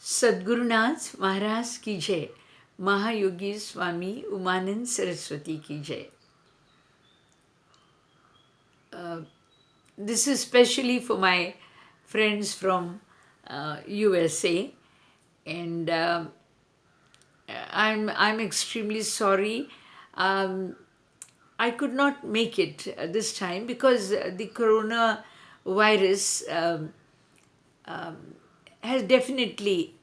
Sadgurunath Maharaj ki jai, Mahayogi Swami Umanand Saraswati ki jai. This is specially for my friends from USA, and I'm extremely sorry. Um, I could not make it this time because the corona virus has definitely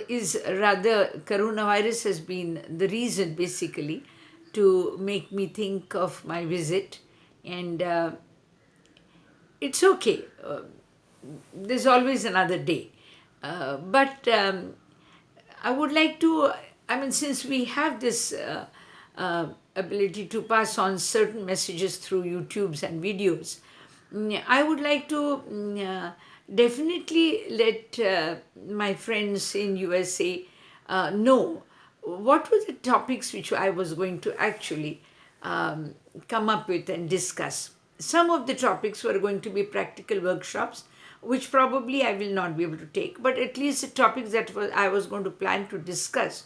is rather coronavirus has been the reason basically to make me think of my visit, and it's okay. There's always another day. But I would like to, I mean, since we have this ability to pass on certain messages through YouTubes and videos, I would like to definitely let my friends in USA know what were the topics which I was going to actually come up with and discuss. Some of the topics were going to be practical workshops, which probably I will not be able to take, but at least the topics that I was going to plan to discuss,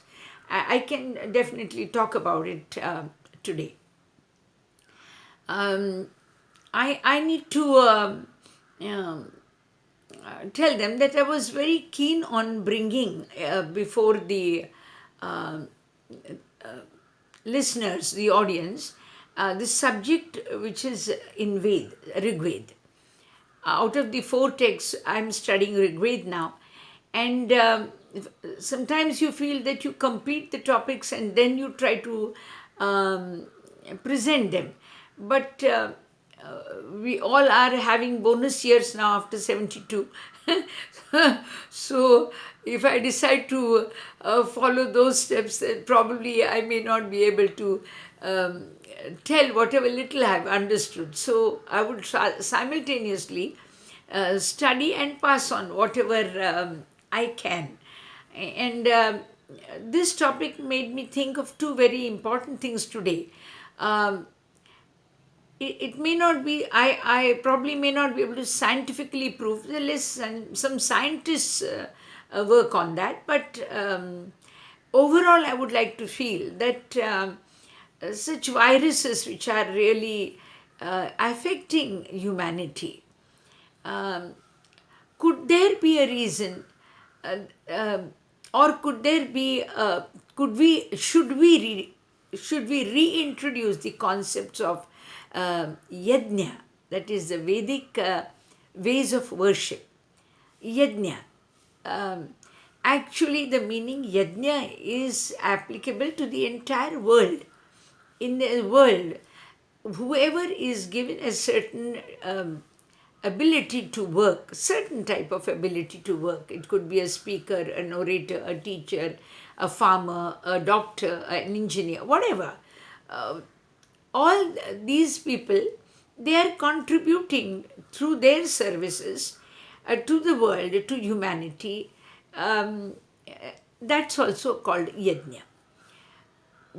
I can definitely talk about it today. Um, I need to um, tell them that I was very keen on bringing before the uh, listeners, the audience, the subject which is in Rig Ved. Out of the four texts, I'm studying Rig Ved now, and sometimes you feel that you complete the topics and then you try to um, present them. But we all are having bonus years now after 72. So if I decide to follow those steps, then probably I may not be able to um, tell whatever little I've understood. So I would simultaneously study and pass on whatever I can. And this topic made me think of two very important things today. Um, it may not be, I probably may not be able to scientifically prove, unless some scientists work on that, but overall I would like to feel that such viruses which are really affecting humanity, um, could there be a reason, uh, uh, or could there be could we should we reintroduce the concepts of yadnya, that is the Vedic ways of worship. Yadnya, um, actually the meaning yadnya is applicable to the entire world. In the world, whoever is given a certain ability to work, certain type of ability to work, it could be a speaker, an orator, a teacher, a farmer, a doctor, an engineer, whatever. Uh, all these people, they are contributing through their services to the world, to humanity. Um, that's also called yajna.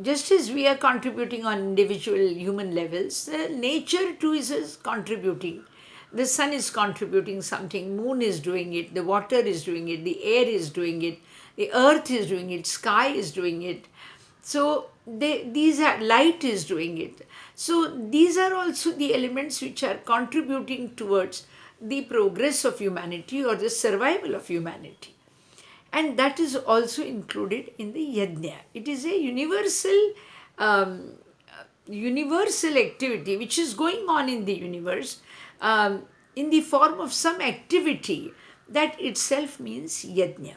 Just as we are contributing on individual human levels, nature too is contributing. The sun is contributing something, moon is doing it, the water is doing it, the air is doing it, the earth is doing it, sky is doing it. So these are, light is doing it. So these are also the elements which are contributing towards the progress of humanity or the survival of humanity, and that is also included in the yajna. It is a um, universal activity which is going on in the universe, in the form of some activity that itself means yajna.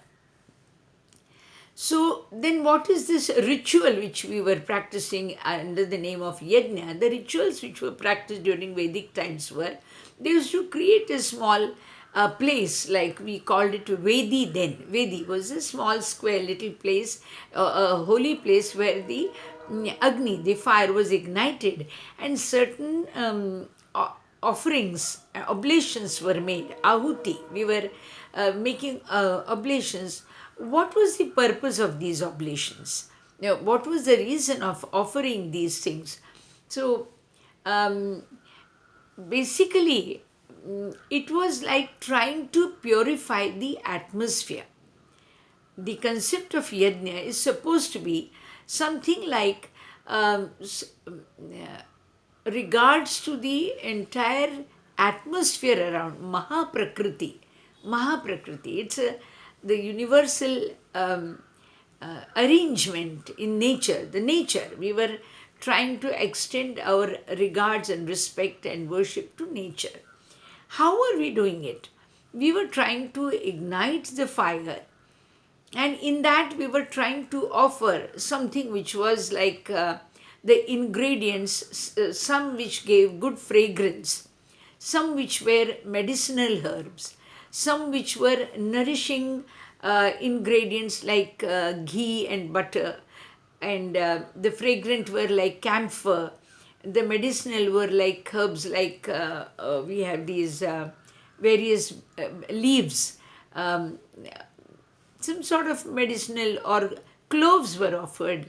So then what is this ritual which we were practicing under the name of yajna? The rituals which were practiced during Vedic times were, they used to create a small place, like we called it Vedi then. Vedi was a small square little place, a holy place where the Agni, the fire, was ignited, and certain offerings, oblations were made, ahuti. We were making oblations. What was the purpose of these oblations? Now, what was the reason of offering these things? So, um, basically, it was like trying to purify the atmosphere. The concept of yajna is supposed to be something like regards to the entire atmosphere around Mahaprakriti. It's the universal arrangement in nature, the nature. We were trying to extend our regards and respect and worship to nature. How are we doing it? We were trying to ignite the fire, and in that we were trying to offer something which was like the ingredients, some which gave good fragrance, some which were medicinal herbs, some which were nourishing ingredients like ghee and butter, and the fragrant were like camphor, the medicinal were like herbs like we have these various leaves, um, some sort of medicinal, or cloves were offered,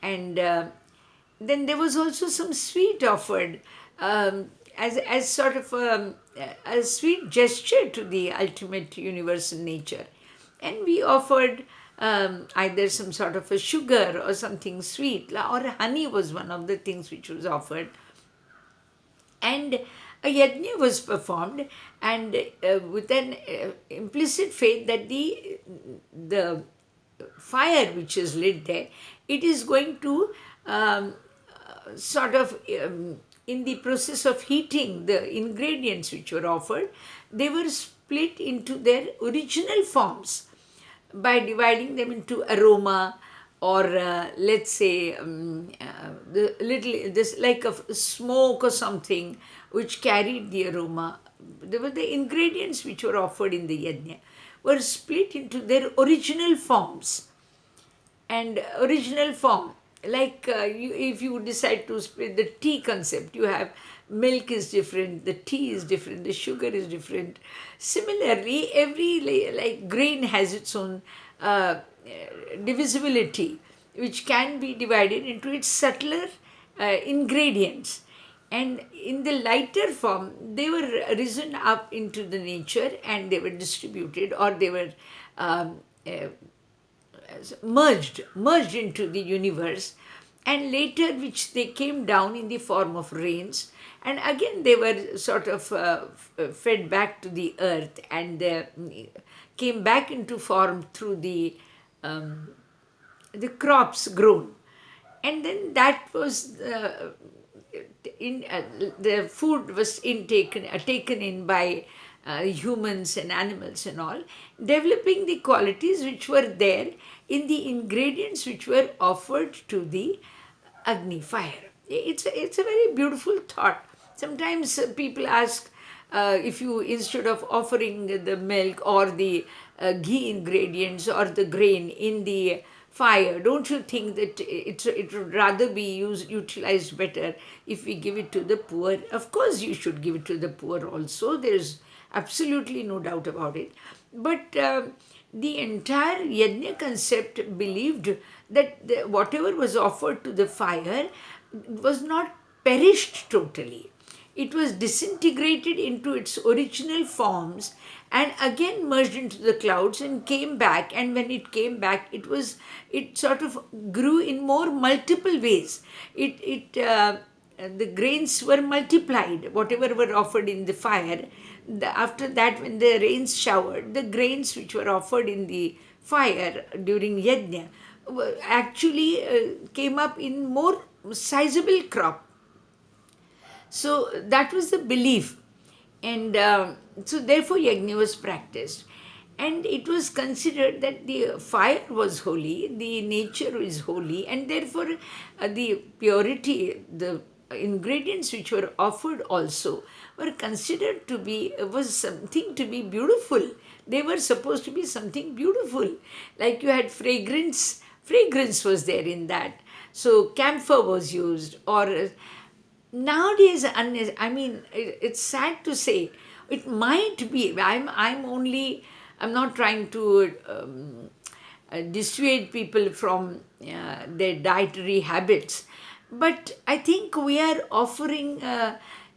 and then there was also some sweet offered, as sort of a sweet gesture to the ultimate universal nature. And we offered either some sort of a sugar or something sweet, or honey was one of the things which was offered, and a yajna was performed, and with an implicit faith that the fire which is lit there, it is going to sort of in the process of heating the ingredients which were offered, they were split into their original forms by dividing them into aroma, or let's say the little this like a smoke or something which carried the aroma. There were the ingredients which were offered in the yajna were split into their original forms, and original form, like if you decide to split the tea concept, you have milk is different, the tea is different, the sugar is different. Similarly, every like grain has its own divisibility, which can be divided into its subtler ingredients, and in the lighter form they were risen up into the nature, and they were distributed, or they were um, uh, merged into the universe, and later which they came down in the form of rains, and again they were sort of fed back to the earth, and came back into form through the crops grown, and then that was in the food was taken in by humans and animals and all, developing the qualities which were there in the ingredients which were offered to the Agni fire. It's a very beautiful thought. Sometimes people ask, if you, instead of offering the milk or the ghee ingredients or the grain in the fire, don't you think that it would rather be utilized better if we give it to the poor? Of course you should give it to the poor also, there's absolutely no doubt about it. But the entire yajna concept believed that whatever was offered to the fire was not perished totally. It was disintegrated into its original forms, and again merged into the clouds and came back. And when it came back, it sort of grew in more multiple ways. The grains were multiplied, whatever were offered in the fire. After that, when the rains showered, the grains which were offered in the fire during yajna actually came up in more sizable crop. So that was the belief, and so therefore yajna was practiced, and it was considered that the fire was holy, the nature is holy, and therefore the purity, the ingredients which were offered also were considered to be, was something to be beautiful. They were supposed to be something beautiful, like you had fragrance was there in that, so camphor was used, or nowadays, I mean, it's sad to say, it might be, I'm not trying to dissuade people from their dietary habits, but I think we are offering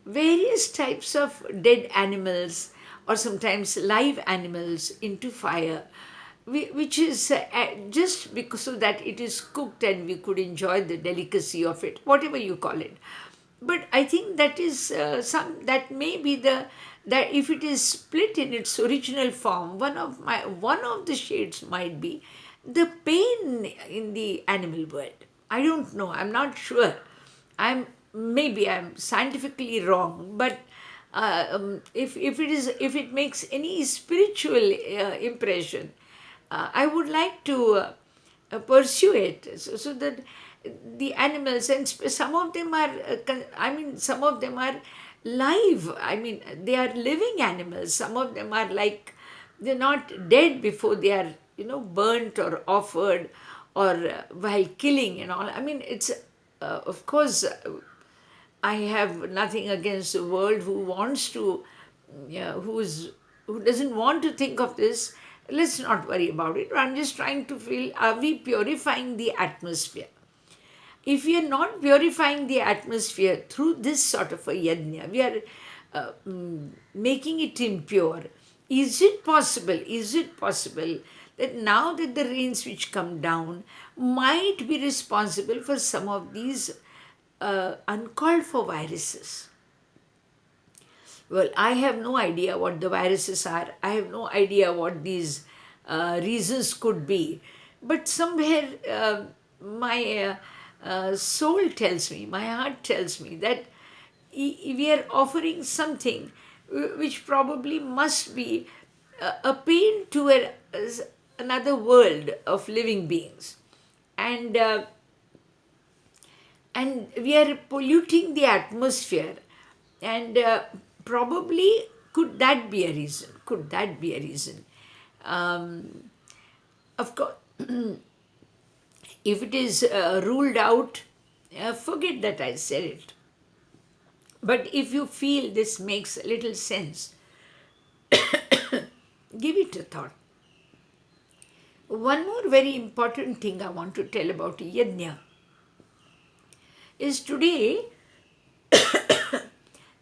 various types of dead animals or sometimes live animals into fire, which is just because so that it is cooked and we could enjoy the delicacy of it, whatever you call it. But I think that is that may be the that if it is split in its original form, one of the shades might be the pain in the animal world. I don't know. I'm not sure. I'm scientifically wrong, but if it makes any spiritual impression, I would like to pursue it, so that the animals and some of them are some of them are live. I mean, they are living animals. Some of them are like they're not dead before they are burnt or offered or while killing and all. I mean, it's of course I have nothing against the world who wants to, yeah, who doesn't want to think of this. Let's not worry about it. I'm just trying to feel: are we purifying the atmosphere? If we are not purifying the atmosphere through this sort of a yajna, we are making it impure. Is it possible? Is it possible that now that the rains which come down might be responsible for some of these uncalled for viruses? Well, I have no idea what the viruses are. I have no idea what these reasons could be. But somewhere my soul tells me, my heart tells me that we are offering something which probably must be a pain to another world of living beings. And we are polluting the atmosphere, and probably could that be a reason, um, of course. If it is ruled out, forget that I said it. But if you feel this makes a little sense, give it a thought. One more very important thing I want to tell about yajna is today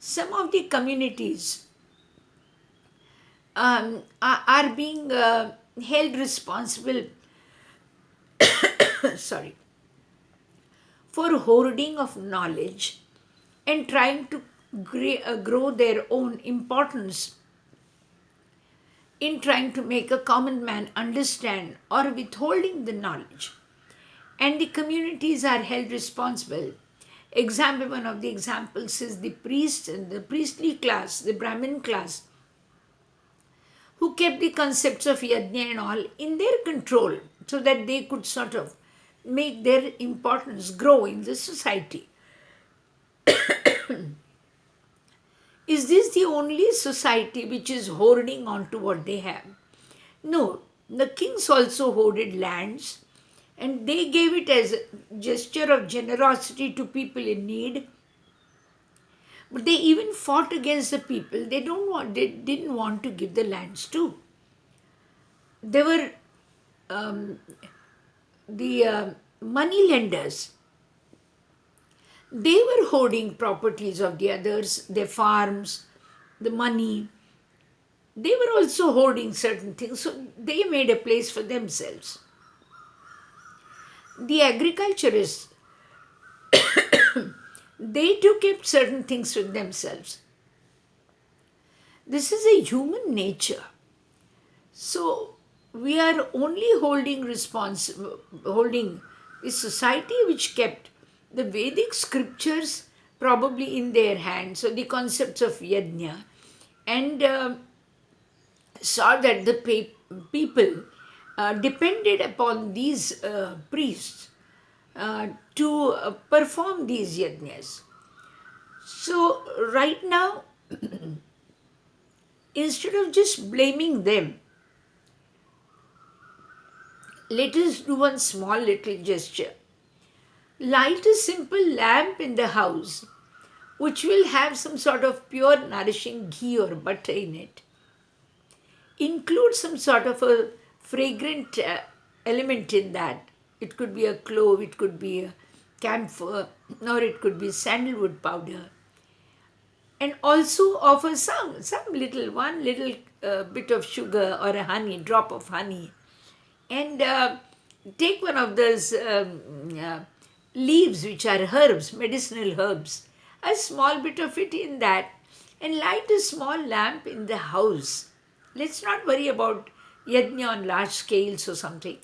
some of the communities are being held responsible sorry, for hoarding of knowledge and trying to grow their own importance in trying to make a common man understand or withholding the knowledge. And the communities are held responsible. Example, one of the examples is the priest and the priestly class, the Brahmin class, who kept the concepts of yajna and all in their control so that they could sort of make their importance grow in the society. Is this the only society which is hoarding on to what they have? No, the kings also hoarded lands and they gave it as a gesture of generosity to people in need. But they even fought against the people they didn't want to give the lands to. They were the money lenders. They were hoarding properties of the others, their farms, the money. They were also hoarding certain things, so they made a place for themselves. The agriculturists, they too kept certain things for themselves. This is a human nature. So we are only holding the society which kept the Vedic scriptures probably in their hands, so the concepts of yajna, and saw that the people depended upon these priests to perform these yajnas. So right now, instead of just blaming them, let us do one small little gesture. Light a simple lamp in the house which will have some sort of pure nourishing ghee or butter in it. Include some sort of a fragrant element in that. It could be a clove, it could be a camphor, or it could be sandalwood powder. and also offer some little one little bit of sugar or a honey drop of honey, and take one of those leaves which are herbs, medicinal herbs, a small bit of it in that, and light a small lamp in the house. Let's not worry about yajna on large scales or something,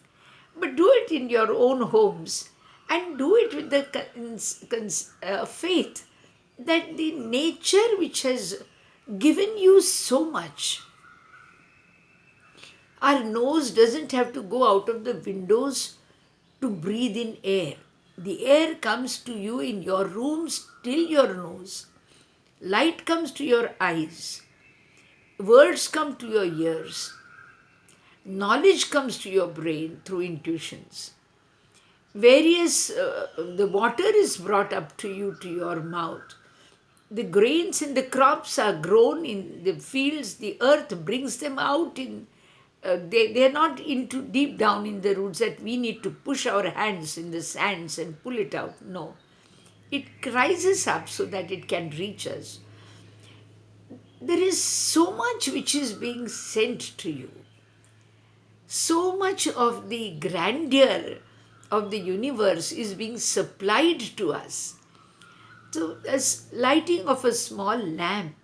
but do it in your own homes, and do it with the faith that the nature which has given you so much, our nose doesn't have to go out of the windows to breathe in air. The air comes to you in your rooms till your nose. Light comes to your eyes. Words come to your ears. Knowledge comes to your brain through intuitions. The water is brought up to you to your mouth. The grains and the crops are grown in the fields. The earth brings them out in they're not into deep down in the roots that we need to push our hands in the sands and pull it out. No. It rises up so that it can reach us. There is so much which is being sent to you. So much of the grandeur of the universe is being supplied to us. So, as lighting of a small lamp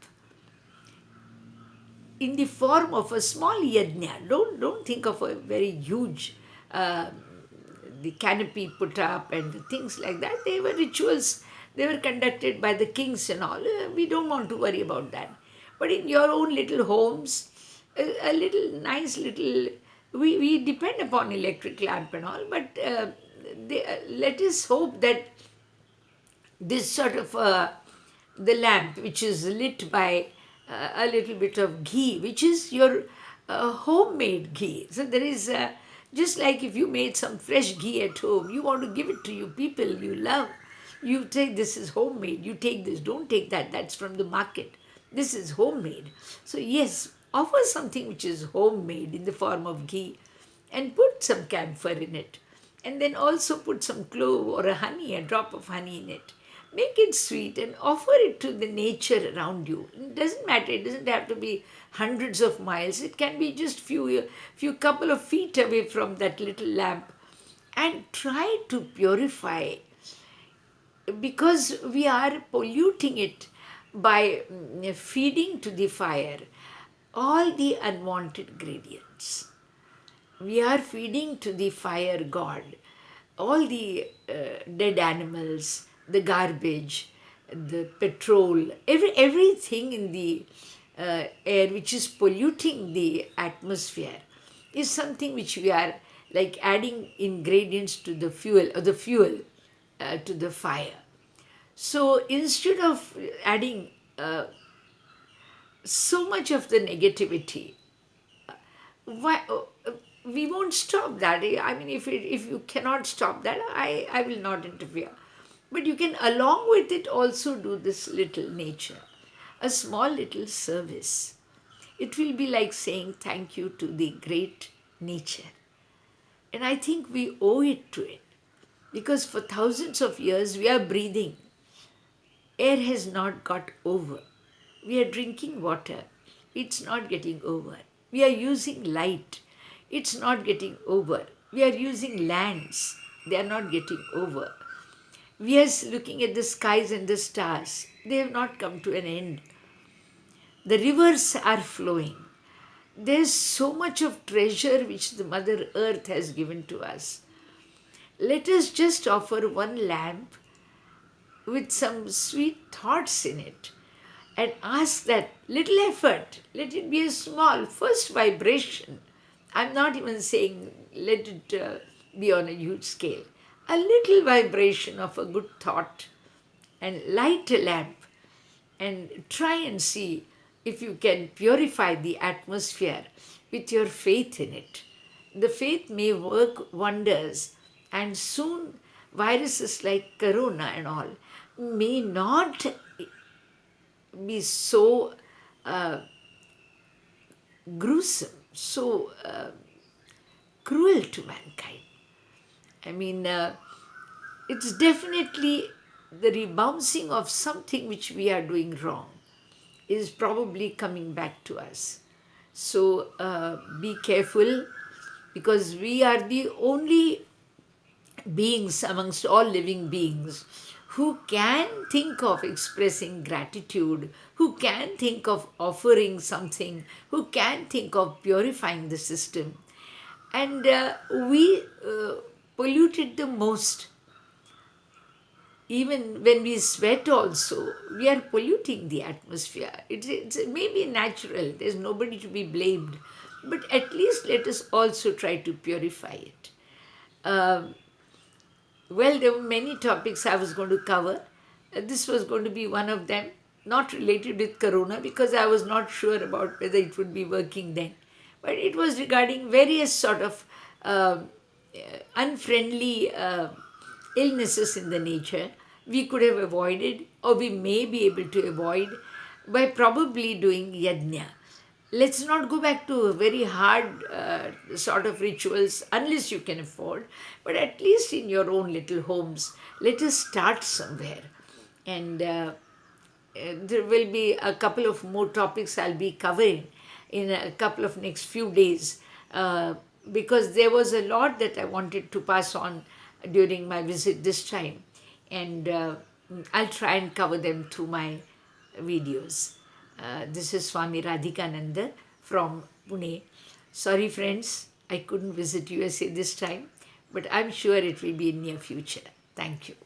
in the form of a small yajna. Don't think of a very huge the canopy put up and things like that. They were rituals. They were conducted by the kings and all. We don't want to worry about that. But in your own little homes, a little nice little. We depend upon electric lamp and all, but let us hope that this sort of the lamp which is lit by a little bit of ghee, which is your homemade ghee. So there is just like if you made some fresh ghee at home, you want to give it to you people you love. You say this is homemade. You take this, don't take that. That's from the market. This is homemade. So yes, offer something which is homemade in the form of ghee, and put some camphor in it, and then also put some clove or a honey, a drop of honey in it. Make it sweet and offer it to the nature around you. It doesn't matter. It doesn't have to be hundreds of miles. It can be just few couple of feet away from that little lamp, and try to purify, because we are polluting it by feeding to the fire all the unwanted gradients. We are feeding to the fire god all the dead animals, the garbage, the petrol, everything in the air which is polluting the atmosphere is something which we are like adding ingredients to the fuel, or the fuel to the fire. So instead of adding so much of the negativity, why we won't stop that. I mean, if you cannot stop that, I will not interfere. But you can, along with it, also do this little nature, a small little service. It will be like saying thank you to the great nature. And I think we owe it to it, because for thousands of years we are breathing. Air has not got over. We are drinking water. It's not getting over. We are using light. It's not getting over. We are using lands. They are not getting over. We are looking at the skies and the stars. They have not come to an end. The rivers are flowing. There's so much of treasure which the Mother Earth has given to us. Let us just offer one lamp with some sweet thoughts in it, and ask that little effort. Let it be a small first vibration. I'm not even saying let it be on a huge scale. A little vibration of a good thought, and light a lamp, and try and see if you can purify the atmosphere with your faith in it. The faith may work wonders, and soon viruses like corona and all may not be so gruesome, so cruel to mankind. I mean, it's definitely the rebouncing of something which we are doing wrong. is probably coming back to us. So be careful, because we are the only beings amongst all living beings who can think of expressing gratitude, who can think of offering something, who can think of purifying the system. And we pollute it the most. Even when we sweat also, we are polluting the atmosphere. It's maybe natural, there's nobody to be blamed, but at least let us also try to purify it. Um, well, there were many topics I was going to cover. This was going to be one of them, not related with corona, because I was not sure about whether it would be working then. But it was regarding various sort of unfriendly illnesses in the nature we could have avoided, or we may be able to avoid, by probably doing yadnya. Let's not go back to very hard sort of rituals unless you can afford, but at least in your own little homes, let us start somewhere. And there will be a couple of more topics I'll be covering in a couple of next few days, because there was a lot that I wanted to pass on during my visit this time, and I'll try and cover them through my videos. This is Swami Radhikananda from Pune. Sorry, friends, I couldn't visit USA this time, but I'm sure it will be in near future. Thank you.